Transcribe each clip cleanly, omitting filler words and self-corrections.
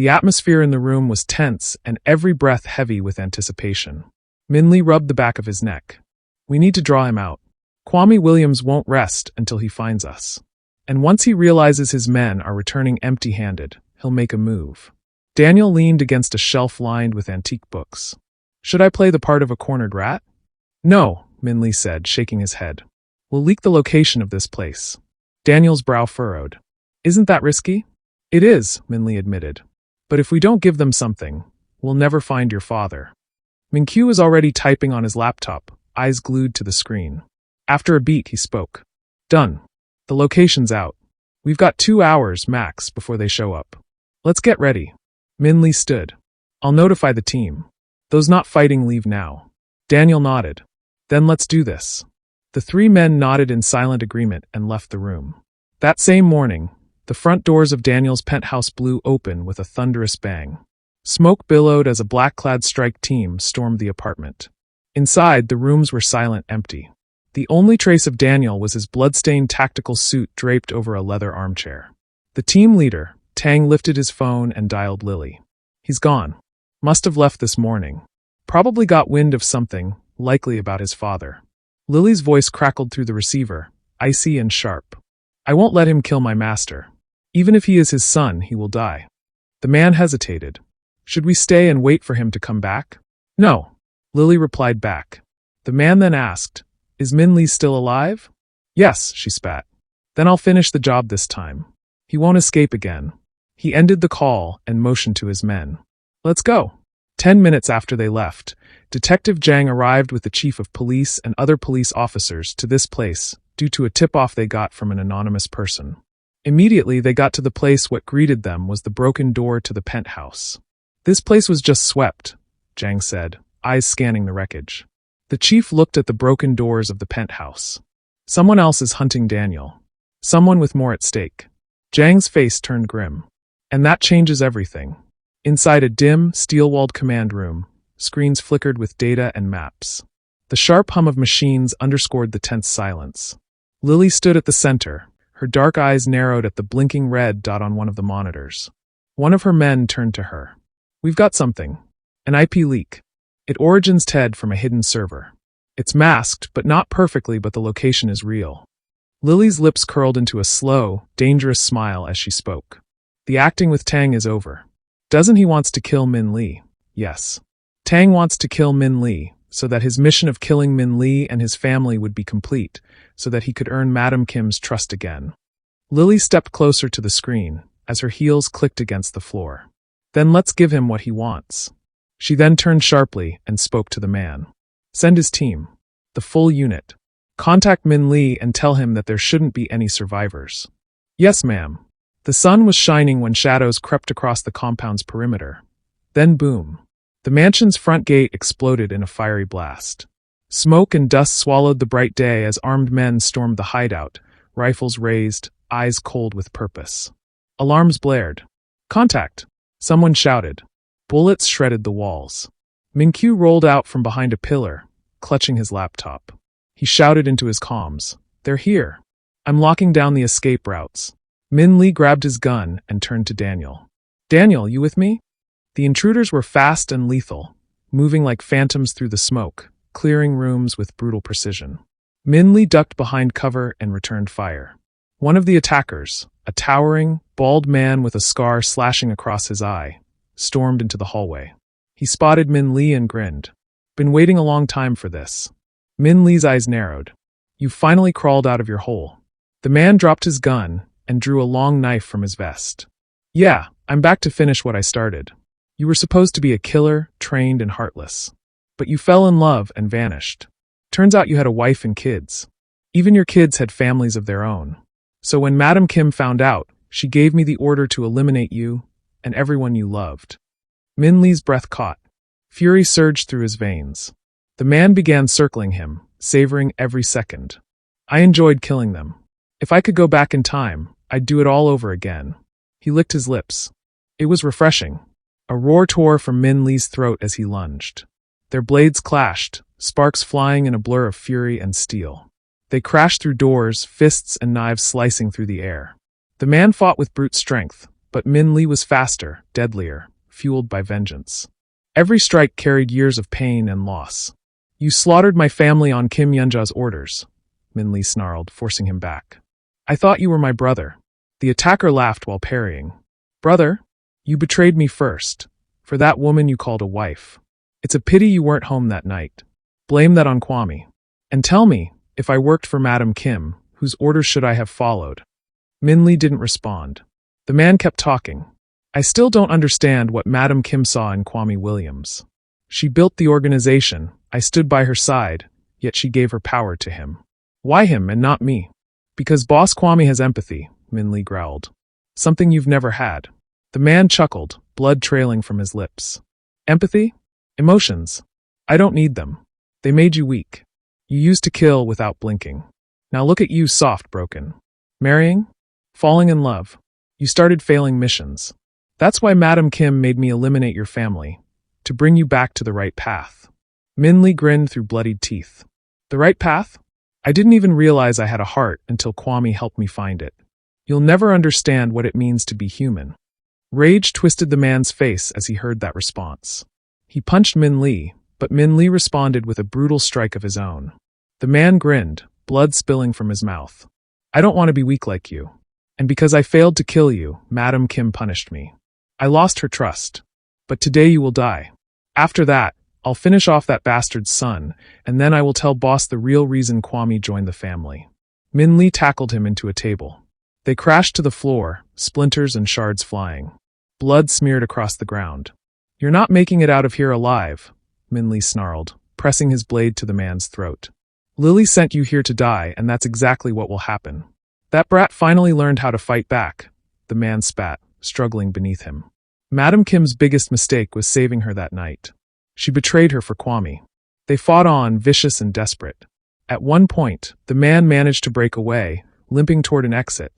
The atmosphere in the room was tense and every breath heavy with anticipation. Min Lee rubbed the back of his neck. We need to draw him out. Kwame Williams won't rest until he finds us. And once he realizes his men are returning empty-handed, he'll make a move. Daniel leaned against a shelf lined with antique books. Should I play the part of a cornered rat? No, Min Lee said, shaking his head. We'll leak the location of this place. Daniel's brow furrowed. Isn't that risky? It is, Min Lee admitted. But if we don't give them something, we'll never find your father. Min-Kyu was already typing on his laptop, eyes glued to the screen. After a beat, he spoke. Done. The location's out. We've got 2 hours, max, before they show up. Let's get ready. Min Lee stood. I'll notify the team. Those not fighting leave now. Daniel nodded. Then let's do this. The 3 men nodded in silent agreement and left the room. That same morning, the front doors of Daniel's penthouse blew open with a thunderous bang. Smoke billowed as a black-clad strike team stormed the apartment. Inside, the rooms were silent, empty. The only trace of Daniel was his blood-stained tactical suit draped over a leather armchair. The team leader, Tang, lifted his phone and dialed Lily. He's gone. Must have left this morning. Probably got wind of something, likely about his father. Lily's voice crackled through the receiver, icy and sharp. I won't let him kill my master. Even if he is his son, he will die. The man hesitated. Should we stay and wait for him to come back? No. Lily replied back. The man then asked, Is Min Lee still alive? Yes, she spat. Then I'll finish the job this time. He won't escape again. He ended the call and motioned to his men. Let's go. 10 minutes after they left, Detective Jang arrived with the chief of police and other police officers to this place due to a tip-off they got from an anonymous person. Immediately, they got to the place. What greeted them was the broken door to the penthouse. This place was just swept, Jang said, eyes scanning the wreckage. The chief looked at the broken doors of the penthouse. Someone else is hunting Daniel. Someone with more at stake. Jang's face turned grim. And that changes everything. Inside a dim, steel-walled command room, screens flickered with data and maps. The sharp hum of machines underscored the tense silence. Lily stood at the center, her dark eyes narrowed at the blinking red dot on one of the monitors. One of her men turned to her. We've got something. An IP leak. It origins TED from a hidden server. It's masked, but not perfectly, but the location is real. Lily's lips curled into a slow, dangerous smile as she spoke. The acting with Tang is over. Doesn't he wants to kill Min Lee? Yes. Tang wants to kill Min Lee, so that his mission of killing Min Lee and his family would be complete, so that he could earn Madam Kim's trust again. Lily stepped closer to the screen, as her heels clicked against the floor. Then let's give him what he wants. She then turned sharply and spoke to the man. Send his team. The full unit. Contact Min Lee and tell him that there shouldn't be any survivors. Yes, ma'am. The sun was shining when shadows crept across the compound's perimeter. Then boom. The mansion's front gate exploded in a fiery blast. Smoke and dust swallowed the bright day as armed men stormed the hideout, rifles raised, eyes cold with purpose. Alarms blared. Contact! Someone shouted. Bullets shredded the walls. Min-Kyu rolled out from behind a pillar, clutching his laptop. He shouted into his comms. They're here. I'm locking down the escape routes. Min Lee grabbed his gun and turned to Daniel. Daniel, you with me? The intruders were fast and lethal, moving like phantoms through the smoke, clearing rooms with brutal precision. Min Lee ducked behind cover and returned fire. One of the attackers, a towering, bald man with a scar slashing across his eye, stormed into the hallway. He spotted Min Lee and grinned. Been waiting a long time for this. Min Lee's eyes narrowed. You finally crawled out of your hole. The man dropped his gun and drew a long knife from his vest. Yeah, I'm back to finish what I started. You were supposed to be a killer, trained and heartless. But you fell in love and vanished. Turns out you had a wife and kids. Even your kids had families of their own. So when Madam Kim found out, she gave me the order to eliminate you and everyone you loved. Min Lee's breath caught. Fury surged through his veins. The man began circling him, savoring every second. I enjoyed killing them. If I could go back in time, I'd do it all over again. He licked his lips. It was refreshing. A roar tore from Min Lee's throat as he lunged. Their blades clashed, sparks flying in a blur of fury and steel. They crashed through doors, fists and knives slicing through the air. The man fought with brute strength, But Min Lee was faster, deadlier, fueled by vengeance. Every strike carried years of pain and loss. You slaughtered my family on Kim Yunja's orders, Min Lee snarled, forcing him back. I thought you were my brother. The attacker laughed while parrying. Brother? You betrayed me first, for that woman you called a wife. It's a pity you weren't home that night. Blame that on Kwame. And tell me, if I worked for Madam Kim, whose orders should I have followed? Min Lee didn't respond. The man kept talking. I still don't understand what Madam Kim saw in Kwame Williams. She built the organization, I stood by her side, yet she gave her power to him. Why him and not me? Because Boss Kwame has empathy, Min Lee growled. Something you've never had. The man chuckled, blood trailing from his lips. Empathy? Emotions. I don't need them. They made you weak. You used to kill without blinking. Now look at you, soft broken. Marrying? Falling in love. You started failing missions. That's why Madam Kim made me eliminate your family, to bring you back to the right path. Min Lee grinned through bloodied teeth. The right path? I didn't even realize I had a heart until Kwame helped me find it. You'll never understand what it means to be human. Rage twisted the man's face as he heard that response. He punched Min Lee, but Min Lee responded with a brutal strike of his own. The man grinned, blood spilling from his mouth. I don't want to be weak like you. And because I failed to kill you, Madam Kim punished me. I lost her trust. But today you will die. After that, I'll finish off that bastard's son, and then I will tell Boss the real reason Kwame joined the family. Min Lee tackled him into a table. They crashed to the floor, splinters and shards flying. Blood smeared across the ground. You're not making it out of here alive, Min Lee snarled, pressing his blade to the man's throat. Lily sent you here to die, and that's exactly what will happen. That brat finally learned how to fight back, the man spat, struggling beneath him. Madam Kim's biggest mistake was saving her that night. She betrayed her for Kwame. They fought on, vicious and desperate. At one point, the man managed to break away, limping toward an exit,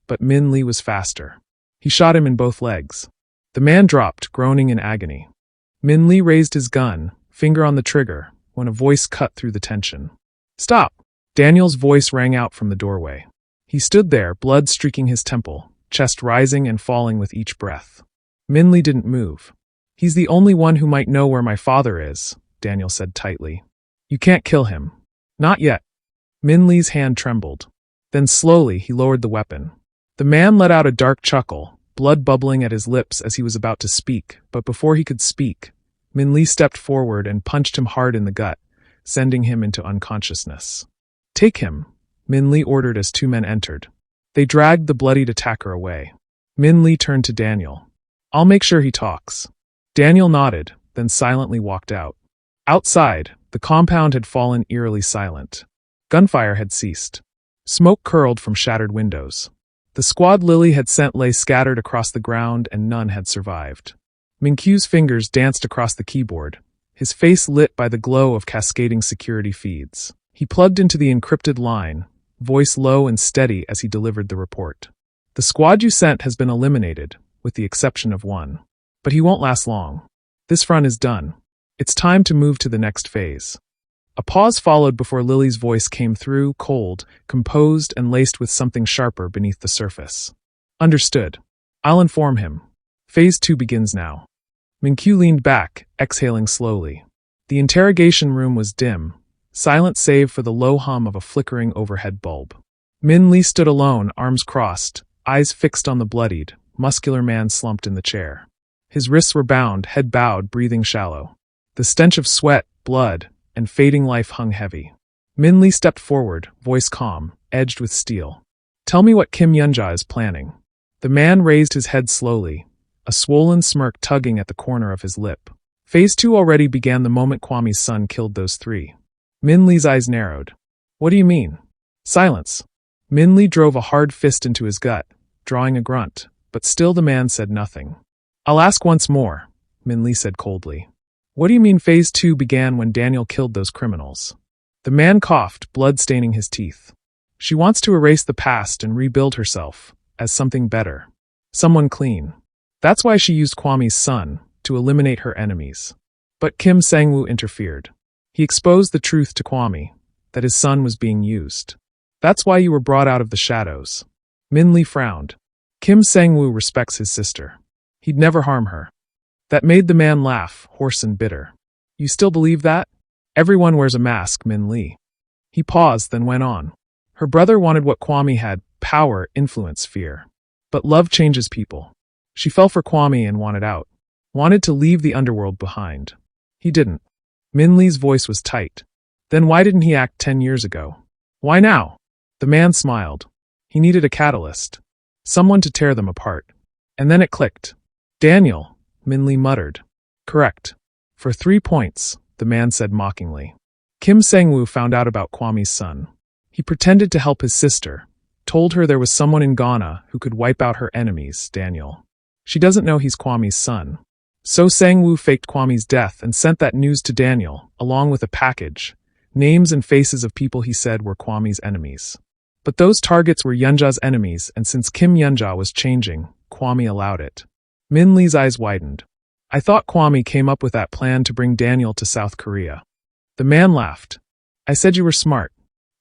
but Min Lee was faster. He shot him in both legs. The man dropped, groaning in agony. Min Lee raised his gun, finger on the trigger, when a voice cut through the tension. Stop! Daniel's voice rang out from the doorway. He stood there, blood streaking his temple, chest rising and falling with each breath. Min Lee didn't move. He's the only one who might know where my father is, Daniel said tightly. You can't kill him. Not yet. Min Lee's hand trembled. Then slowly he lowered the weapon. The man let out a dark chuckle, blood bubbling at his lips as he was about to speak, but before he could speak, Min Lee stepped forward and punched him hard in the gut, sending him into unconsciousness. Take him, Min Lee ordered as two men entered. They dragged the bloodied attacker away. Min Lee turned to Daniel. I'll make sure he talks. Daniel nodded, then silently walked out. Outside, the compound had fallen eerily silent. Gunfire had ceased. Smoke curled from shattered windows. The squad Lily had sent lay scattered across the ground and none had survived. Minkyu's fingers danced across the keyboard, his face lit by the glow of cascading security feeds. He plugged into the encrypted line, voice low and steady as he delivered the report. The squad you sent has been eliminated, with the exception of one. But he won't last long. This front is done. It's time to move to the next phase. A pause followed before Lily's voice came through, cold, composed, and laced with something sharper beneath the surface. Understood. I'll inform him. Phase 2 begins now. Minkyu leaned back, exhaling slowly. The interrogation room was dim, silent save for the low hum of a flickering overhead bulb. Min Lee stood alone, arms crossed, eyes fixed on the bloodied, muscular man slumped in the chair. His wrists were bound, head bowed, breathing shallow. The stench of sweat, blood, and fading life hung heavy. Min Lee stepped forward, voice calm, edged with steel. Tell me what Kim Yunja is planning. The man raised his head slowly, a swollen smirk tugging at the corner of his lip. Phase 2 already began the moment Kwame's son killed those three. Min Lee's eyes narrowed. What do you mean? Silence. Min Lee drove a hard fist into his gut, drawing a grunt, but still the man said nothing. I'll ask once more, Min Lee said coldly. What do you mean Phase 2 began when Daniel killed those criminals? The man coughed, blood staining his teeth. She wants to erase the past and rebuild herself, as something better. Someone clean. That's why she used Kwame's son, to eliminate her enemies. But Kim Sang-woo interfered. He exposed the truth to Kwame, that his son was being used. That's why you were brought out of the shadows. Min Lee frowned. Kim Sang-woo respects his sister. He'd never harm her. That made the man laugh, hoarse and bitter. You still believe that? Everyone wears a mask, Min Lee. He paused, then went on. Her brother wanted what Kwame had: power, influence, fear. But love changes people. She fell for Kwame and wanted out. Wanted to leave the underworld behind. He didn't. Min Lee's voice was tight. Then why didn't he act 10 years ago? Why now? The man smiled. He needed a catalyst. Someone to tear them apart. And then it clicked. Daniel, Min Lee muttered. Correct. For 3 points, the man said mockingly. Kim Sang-woo found out about Kwame's son. He pretended to help his sister, told her there was someone in Ghana who could wipe out her enemies, Daniel. She doesn't know he's Kwame's son. So Sang-woo faked Kwame's death and sent that news to Daniel, along with a package, names and faces of people he said were Kwame's enemies. But those targets were Yunja's enemies, and since Kim Yunja was changing, Kwame allowed it. Min Lee's eyes widened. I thought Kwame came up with that plan to bring Daniel to South Korea. The man laughed. I said you were smart.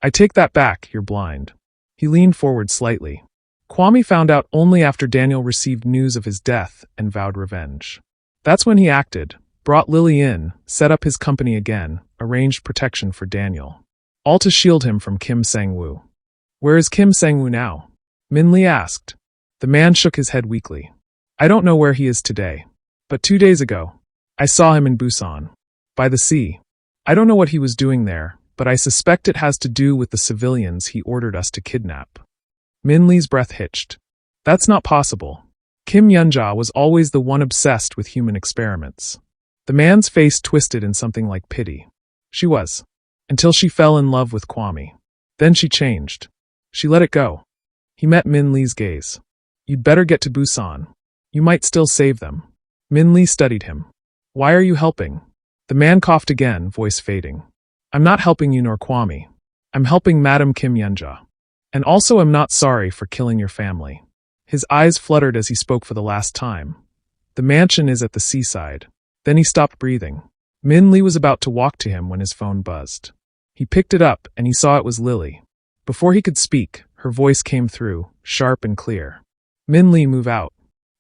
I take that back, you're blind. He leaned forward slightly. Kwame found out only after Daniel received news of his death and vowed revenge. That's when he acted, brought Lily in, set up his company again, arranged protection for Daniel. All to shield him from Kim Sang-woo. Where is Kim Sang-woo now? Min Lee asked. The man shook his head weakly. I don't know where he is today. But 2 days ago, I saw him in Busan. By the sea. I don't know what he was doing there, but I suspect it has to do with the civilians he ordered us to kidnap. Min Lee's breath hitched. That's not possible. Kim Yunja was always the one obsessed with human experiments. The man's face twisted in something like pity. She was. Until she fell in love with Kwame. Then she changed. She let it go. He met Min Lee's gaze. You'd better get to Busan. You might still save them. Min Lee studied him. Why are you helping? The man coughed again, voice fading. I'm not helping you nor Kwame. I'm helping Madam Kim Yunja. And also I'm not sorry for killing your family. His eyes fluttered as he spoke for the last time. The mansion is at the seaside. Then he stopped breathing. Min Lee was about to walk to him when his phone buzzed. He picked it up and he saw it was Lily. Before he could speak, her voice came through, sharp and clear. Min Lee, move out.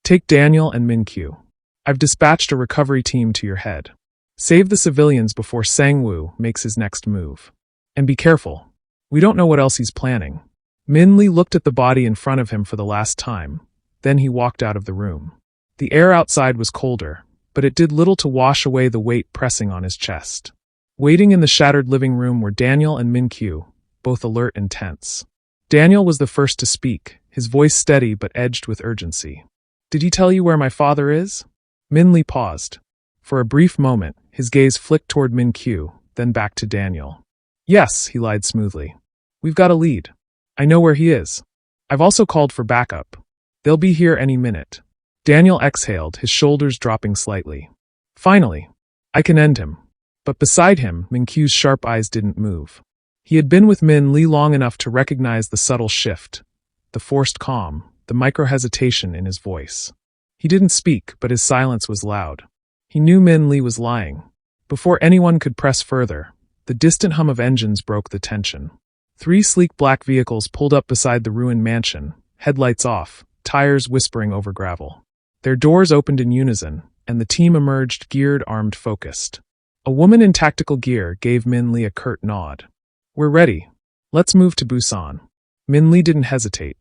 Take Daniel and Min Q. I've dispatched a recovery team to your head. Save the civilians before Sang-woo makes his next move. And be careful. We don't know what else he's planning. Min Lee looked at the body in front of him for the last time. Then he walked out of the room. The air outside was colder, but it did little to wash away the weight pressing on his chest. Waiting in the shattered living room were Daniel and Min Q, both alert and tense. Daniel was the first to speak, his voice steady but edged with urgency. Did he tell you where my father is? Min Lee paused. For a brief moment, his gaze flicked toward Min Q, then back to Daniel. Yes, he lied smoothly. We've got a lead. I know where he is. I've also called for backup. They'll be here any minute. Daniel exhaled, his shoulders dropping slightly. Finally, I can end him. But beside him, Min Q's sharp eyes didn't move. He had been with Min Lee long enough to recognize the subtle shift, the forced calm, the micro-hesitation in his voice. He didn't speak, but his silence was loud. He knew Min Lee was lying. Before anyone could press further, the distant hum of engines broke the tension. 3 sleek black vehicles pulled up beside the ruined mansion, headlights off, tires whispering over gravel. Their doors opened in unison, and the team emerged geared, armed, focused. A woman in tactical gear gave Min Lee a curt nod. We're ready. Let's move to Busan. Min Lee didn't hesitate.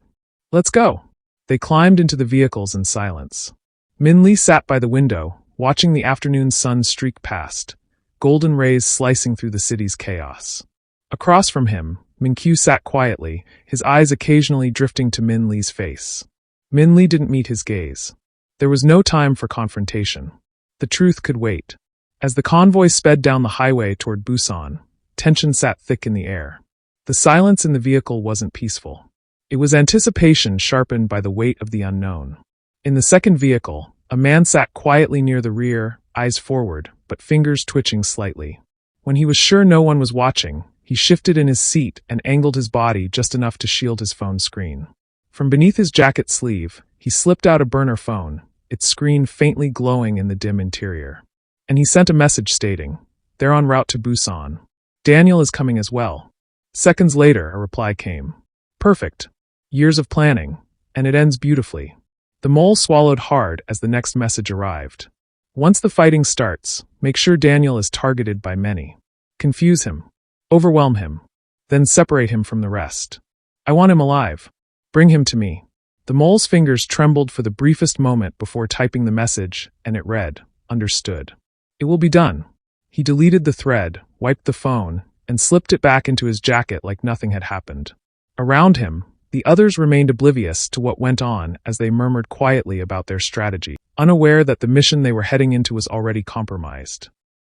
Let's go. They climbed into the vehicles in silence. Min Lee sat by the window, watching the afternoon sun streak past, golden rays slicing through the city's chaos. Across from him, Min Q sat quietly, his eyes occasionally drifting to Min Lee's face. Min Lee didn't meet his gaze. There was no time for confrontation. The truth could wait. As the convoy sped down the highway toward Busan, tension sat thick in the air. The silence in the vehicle wasn't peaceful. It was anticipation sharpened by the weight of the unknown. In the second vehicle, a man sat quietly near the rear, eyes forward, but fingers twitching slightly. When he was sure no one was watching, he shifted in his seat and angled his body just enough to shield his phone screen. From beneath his jacket sleeve, he slipped out a burner phone, its screen faintly glowing in the dim interior. And he sent a message stating, "They're en route to Busan. Daniel is coming as well." Seconds later, a reply came. "Perfect. Years of planning. And it ends beautifully. The mole swallowed hard as the next message arrived. Once the fighting starts, make sure Daniel is targeted by many. Confuse him. Overwhelm him. Then separate him from the rest. I want him alive. Bring him to me. The mole's fingers trembled for the briefest moment before typing the message, and it read, "Understood." It will be done. He deleted the thread, wiped the phone, and slipped it back into his jacket like nothing had happened. Around him, the others remained oblivious to what went on as they murmured quietly about their strategy, unaware that the mission they were heading into was already compromised.